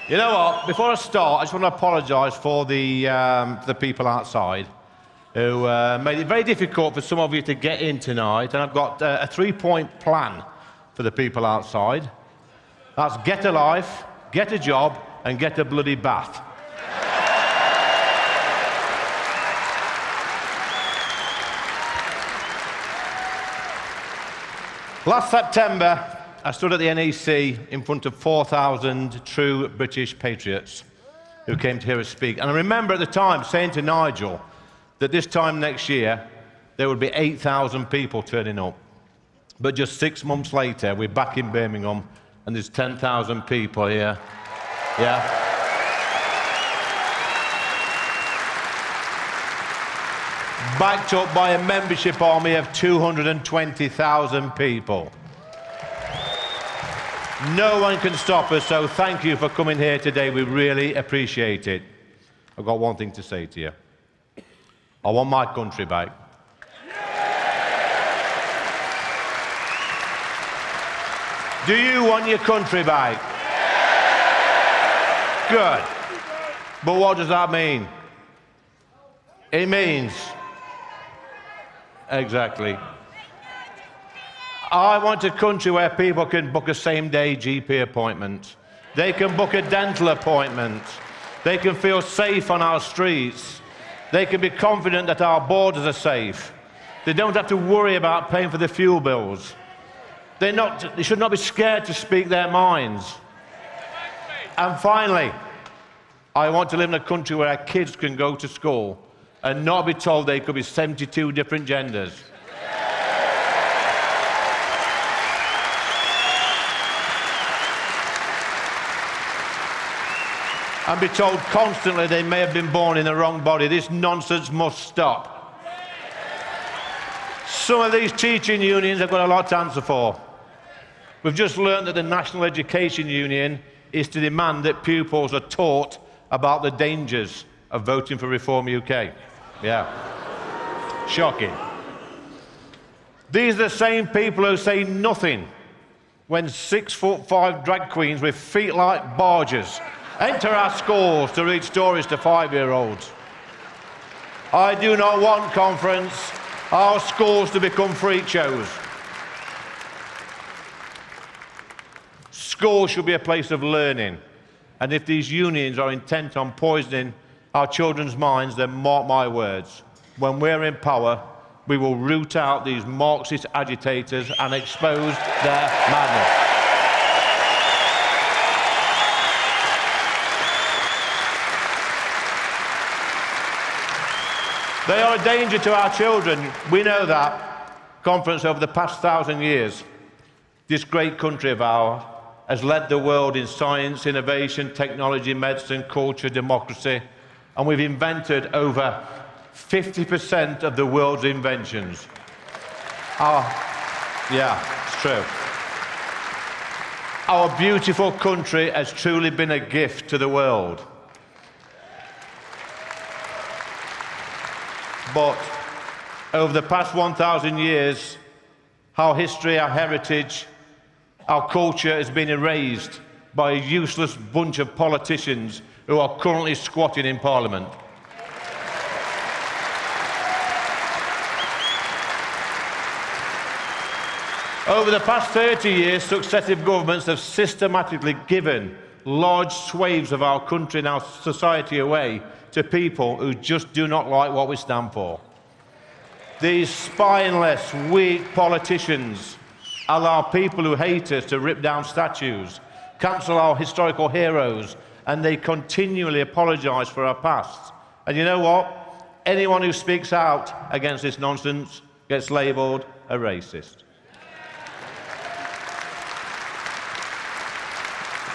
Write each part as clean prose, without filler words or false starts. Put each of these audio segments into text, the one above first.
You know what? Before I start, I just want to apologise for the people outside who made it very difficult for some of you to get in tonight. And I've got a three-point plan for the people outside. That's get a life, get a job, and get a bloody bath. Last September, I stood at the NEC in front of 4,000 true British patriots who came to hear us speak. And I remember at the time saying to Nigel that this time next year, there would be 8,000 people turning up. But just 6 months later, we're back in Birmingham, and there's 10,000 people here. Yeah. Backed up by a membership army of 220,000 people. No one can stop us, so thank you for coming here today. We really appreciate it. I've got one thing to say to you. I want my country back. Do you want your country back? Good. But what does that mean? It means... Exactly. I want a country where people can book a same-day GP appointment. They can book a dental appointment. They can feel safe on our streets. They can be confident that our borders are safe. They don't have to worry about paying for the fuel bills. They should not be scared to speak their minds. And finally, I want to live in a country where our kids can go to school and not be told they could be 72 different genders. And be told constantly they may have been born in the wrong body. This nonsense must stop. Some of these teaching unions have got a lot to answer for. We've just learned that the National Education Union is to demand that pupils are taught about the dangers of voting for Reform UK. Yeah. Shocking. These are the same people who say nothing when 6'5" drag queens with feet like barges enter our schools to read stories to 5-year-olds. I do not want conference, our schools to become freak shows. School should be a place of learning, and if these unions are intent on poisoning our children's minds, then mark my words, when we're in power, we will root out these Marxist agitators and expose their madness. They are a danger to our children. We know that. Conference, over the past 1,000 years, this great country of ours has led the world in science, innovation, technology, medicine, culture, democracy, and we've invented over 50% of the world's inventions. Yeah, it's true. Our beautiful country has truly been a gift to the world. But over the past 1,000 years, our history, our heritage, our culture has been erased by a useless bunch of politicians who are currently squatting in Parliament. Over the past 30 years, successive governments have systematically given large swathes of our country and our society away to people who just do not like what we stand for. These spineless, weak politicians allow people who hate us to rip down statues, cancel our historical heroes, and they continually apologise for our past. And you know what? Anyone who speaks out against this nonsense gets labelled a racist.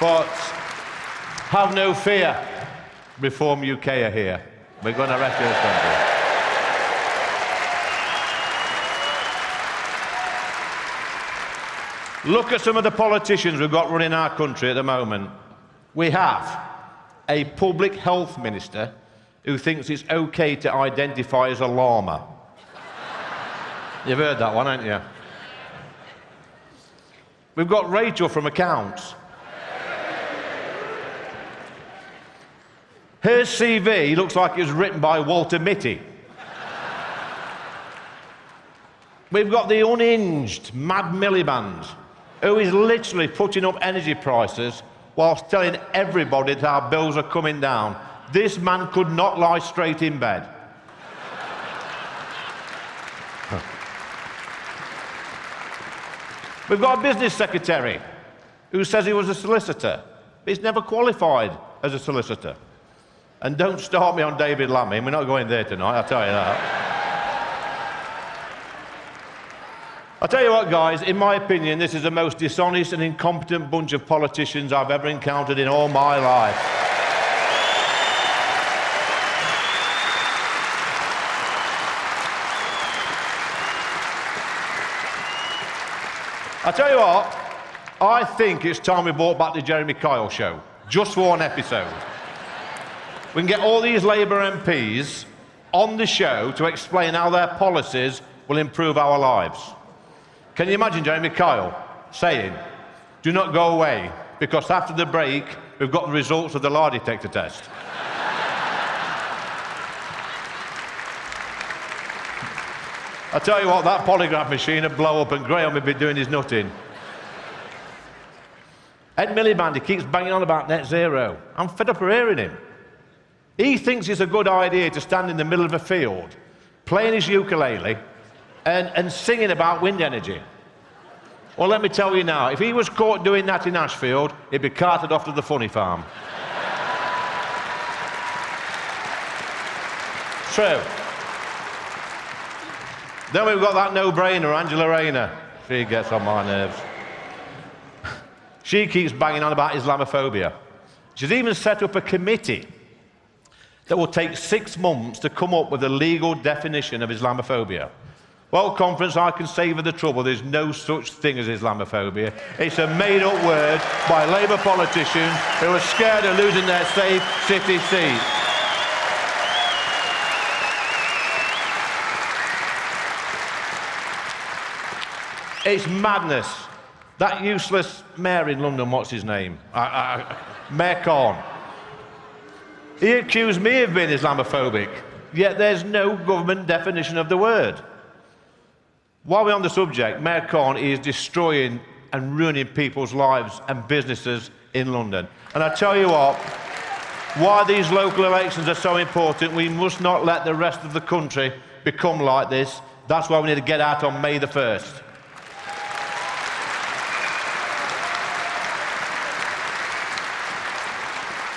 But have no fear. Reform UK are here. We're going to rescue this country. Look at some of the politicians we've got running our country at the moment. We have a public health minister who thinks it's okay to identify as a llama. You've heard that one, haven't you? We've got Rachel from accounts. Her CV looks like it was written by Walter Mitty. We've got the unhinged Mad Miliband, who is literally putting up energy prices whilst telling everybody that our bills are coming down. This man could not lie straight in bed. We've got a business secretary who says he was a solicitor. He's never qualified as a solicitor. And don't start me on David Lammy. We're not going there tonight, I'll tell you that. I'll tell you what, guys, in my opinion, this is the most dishonest and incompetent bunch of politicians I've ever encountered in all my life. I'll tell you what, I think it's time we brought back the Jeremy Kyle show, just for one episode. We can get all these Labour MPs on the show to explain how their policies will improve our lives. Can you imagine Jeremy Kyle saying, do not go away, because after the break, we've got the results of the lie detector test. I tell you what, that polygraph machine would blow up and Graham would be doing his nutting. Ed Miliband, he keeps banging on about net zero. I'm fed up of hearing him. He thinks it's a good idea to stand in the middle of a field, playing his ukulele, and singing about wind energy. Well, let me tell you now, if he was caught doing that in Ashfield, he'd be carted off to the funny farm. True. Then we've got that no-brainer, Angela Rayner. She gets on my nerves. She keeps banging on about Islamophobia. She's even set up a committee that will take 6 months to come up with a legal definition of Islamophobia. Well, conference, I can save her the trouble. There's no such thing as Islamophobia. It's a made-up word by Labour politicians who are scared of losing their safe city seat. It's madness. That useless mayor in London, what's his name? Mayor Khan. He accused me of being Islamophobic, yet there's no government definition of the word. While we're on the subject, Mayor Khan is destroying and ruining people's lives and businesses in London. And I tell you what, why these local elections are so important, we must not let the rest of the country become like this. That's why we need to get out on May the 1st.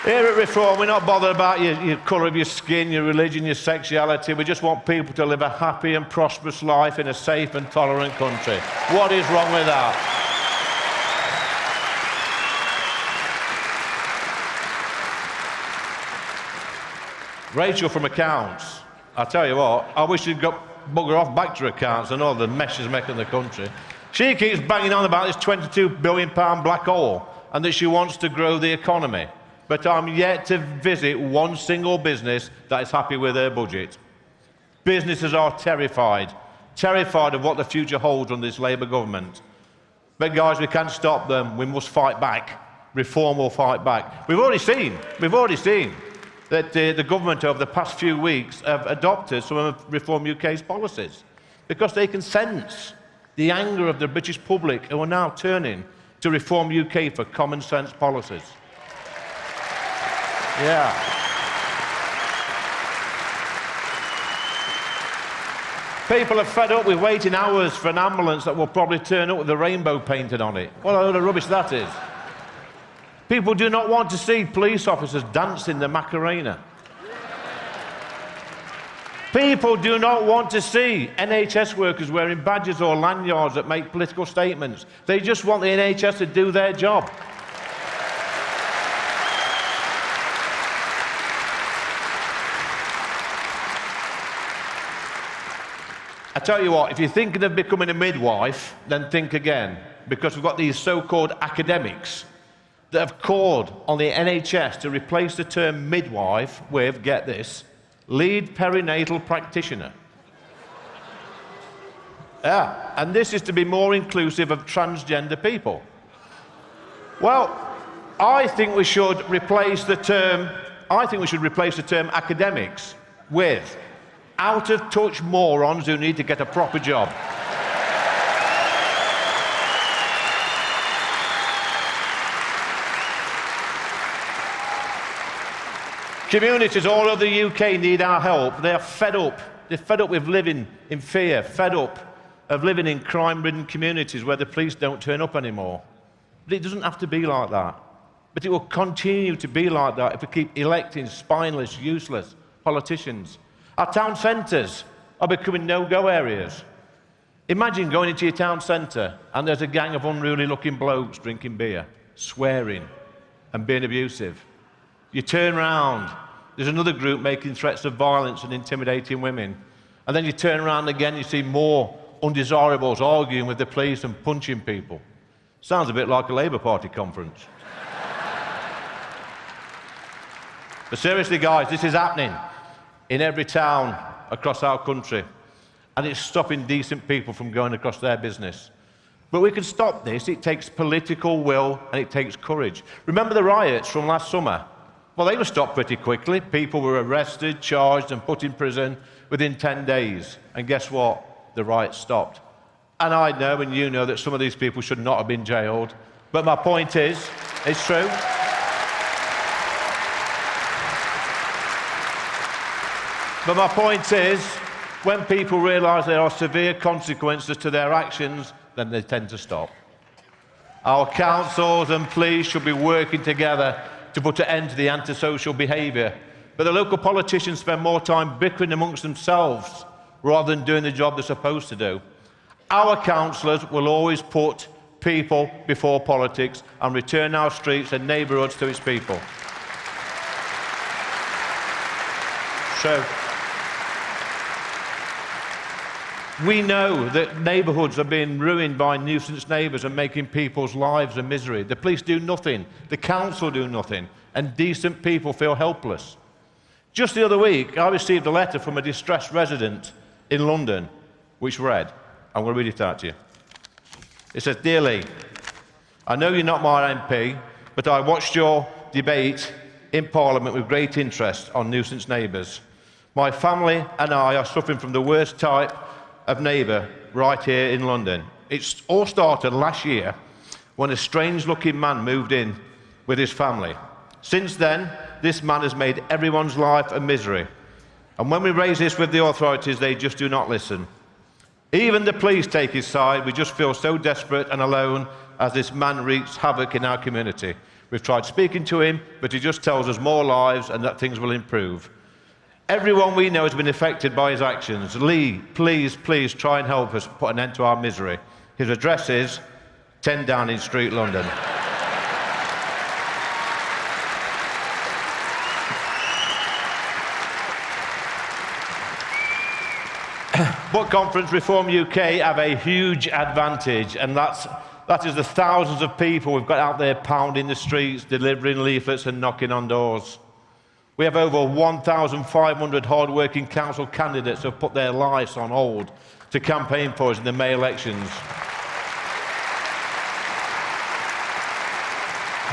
Here at Reform, we're not bothered about your colour of your skin, your religion, your sexuality. We just want people to live a happy and prosperous life in a safe and tolerant country. What is wrong with that? Rachel from Accounts. I tell you what, I wish you'd got bugger off back to Accounts and all the mess she's making the country. She keeps banging on about this £22 billion black hole and that she wants to grow the economy. But I'm yet to visit one single business that is happy with their budget. Businesses are terrified of what the future holds under this Labour government. But guys, we can't stop them. We must fight back. Reform will fight back. We've already seen that the government over the past few weeks have adopted some of Reform UK's policies because they can sense the anger of the British public who are now turning to Reform UK for common sense policies. Yeah. People are fed up with waiting hours for an ambulance that will probably turn up with a rainbow painted on it. What a load of rubbish that is. People do not want to see police officers dancing the Macarena. People do not want to see NHS workers wearing badges or lanyards that make political statements. They just want the NHS to do their job. I tell you what, if you're thinking of becoming a midwife, then think again, because we've got these so-called academics that have called on the NHS to replace the term midwife with, get this, lead perinatal practitioner. Yeah, and this is to be more inclusive of transgender people. Well, I think we should replace the term I think we should replace the term academics with out-of-touch morons who need to get a proper job. Communities all over the UK need our help. They are fed up. They're fed up with living in fear, fed up of living in crime-ridden communities where the police don't turn up anymore. But it doesn't have to be like that. But it will continue to be like that if we keep electing spineless, useless politicians. Our town centres are becoming no-go areas. Imagine going into your town centre and there's a gang of unruly-looking blokes drinking beer, swearing and being abusive. You turn round, there's another group making threats of violence and intimidating women. And then you turn around again, you see more undesirables arguing with the police and punching people. Sounds a bit like a Labour Party conference. But seriously, guys, this is happening in every town across our country. And it's stopping decent people from going across their business. But we can stop this. It takes political will and it takes courage. Remember the riots from last summer? Well, they were stopped pretty quickly. People were arrested, charged, and put in prison within 10 days. And guess what? The riots stopped. And I know, and you know, that some of these people should not have been jailed. But my point is, it's true. But my point is, when people realise there are severe consequences to their actions, then they tend to stop. Our councils and police should be working together to put an end to the antisocial behaviour. But the local politicians spend more time bickering amongst themselves rather than doing the job they're supposed to do. Our councillors will always put people before politics and return our streets and neighbourhoods to its people. So, we know that neighbourhoods are being ruined by nuisance neighbours and making people's lives a misery. The police do nothing, the council do nothing, and decent people feel helpless. Just the other week, I received a letter from a distressed resident in London, which read, I'm going to read it out to you. It says, "Dear Lee, I know you're not my MP, but I watched your debate in Parliament with great interest on nuisance neighbours. My family and I are suffering from the worst type of neighbour right here in London. It all started last year when a strange-looking man moved in with his family. Since then, this man has made everyone's life a misery. And when we raise this with the authorities, they just do not listen. Even the police take his side. We just feel so desperate and alone as this man wreaks havoc in our community. We've tried speaking to him, but he just tells us more lies and that things will improve. Everyone we know has been affected by his actions. Lee, please, please try and help us put an end to our misery. His address is 10 Downing Street, London." But Conference Reform UK have a huge advantage, and that is the thousands of people we've got out there pounding the streets, delivering leaflets and knocking on doors. We have over 1,500 hard-working council candidates who have put their lives on hold to campaign for us in the May elections.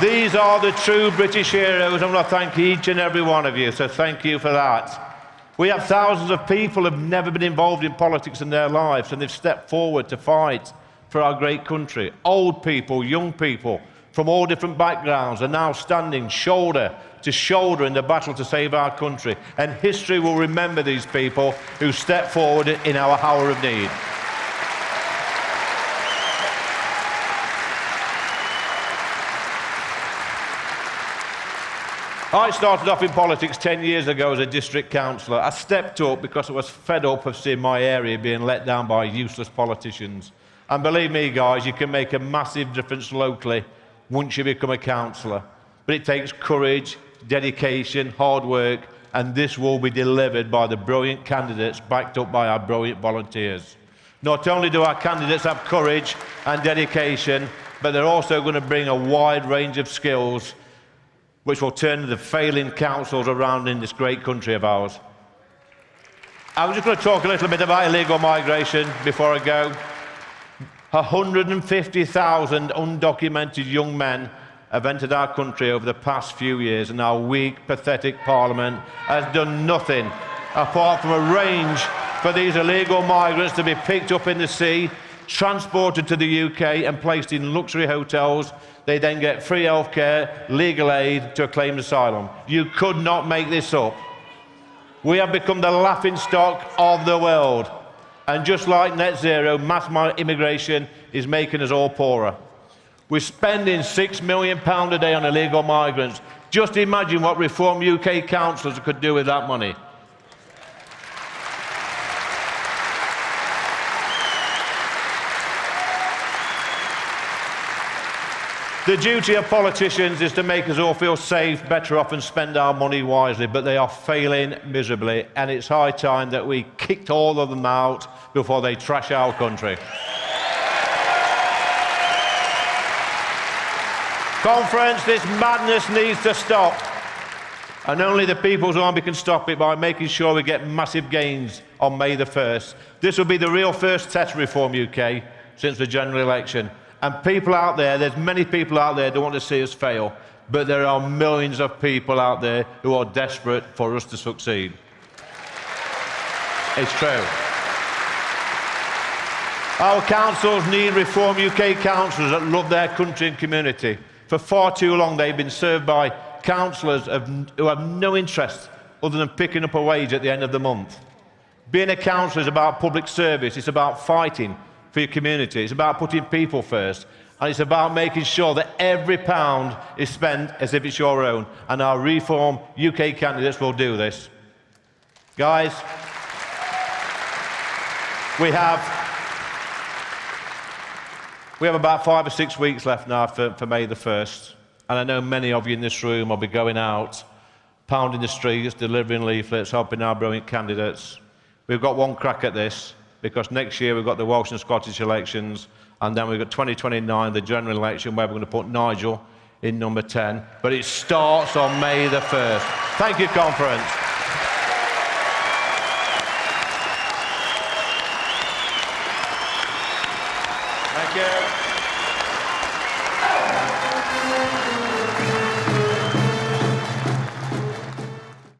These are the true British heroes. I want to thank each and every one of you, so thank you for that. We have thousands of people who have never been involved in politics in their lives, and they've stepped forward to fight for our great country. Old people, young people, from all different backgrounds are now standing shoulder to shoulder in the battle to save our country. And history will remember these people who stepped forward in our hour of need. I started off in politics 10 years ago as a district councillor. I stepped up because I was fed up of seeing my area being let down by useless politicians. And believe me, guys, you can make a massive difference locally once you become a councillor. But it takes courage, dedication, hard work, and this will be delivered by the brilliant candidates backed up by our brilliant volunteers. Not only do our candidates have courage and dedication, but they're also going to bring a wide range of skills which will turn the failing councils around in this great country of ours. I'm just going to talk a little bit about illegal migration before I go. 150,000 undocumented young men have entered our country over the past few years, and our weak, pathetic Parliament has done nothing apart from arrange for these illegal migrants to be picked up in the sea, transported to the UK and placed in luxury hotels. They then get free healthcare, legal aid to claim asylum. You could not make this up. We have become the laughingstock of the world. And just like net zero, mass immigration is making us all poorer. We're spending £6 million a day on illegal migrants. Just imagine what Reform UK councillors could do with that money. The duty of politicians is to make us all feel safe, better off, and spend our money wisely, but they are failing miserably, and it's high time that we kicked all of them out before they trash our country. Conference, this madness needs to stop, and only the People's Army can stop it by making sure we get massive gains on May the 1st. This will be the real first test Reform UK since the general election. And people out there, there's many people out there that want to see us fail, but there are millions of people out there who are desperate for us to succeed. It's true. Our councils need Reform UK councillors that love their country and community. For far too long, they've been served by councillors who have no interest other than picking up a wage at the end of the month. Being a councillor is about public service. It's about fighting for your community. It's about putting people first. And it's about making sure that every pound is spent as if it's your own. And our Reform UK candidates will do this. Guys, we have about 5 or 6 weeks left now for May the 1st. And I know many of you in this room will be going out, pounding the streets, delivering leaflets, helping our brilliant candidates. We've got one crack at this, because next year we've got the Welsh and Scottish elections, and then we've got 2029, the general election, where we're going to put Nigel in number 10. But it starts on May the 1st. Thank you, Conference. Thank you.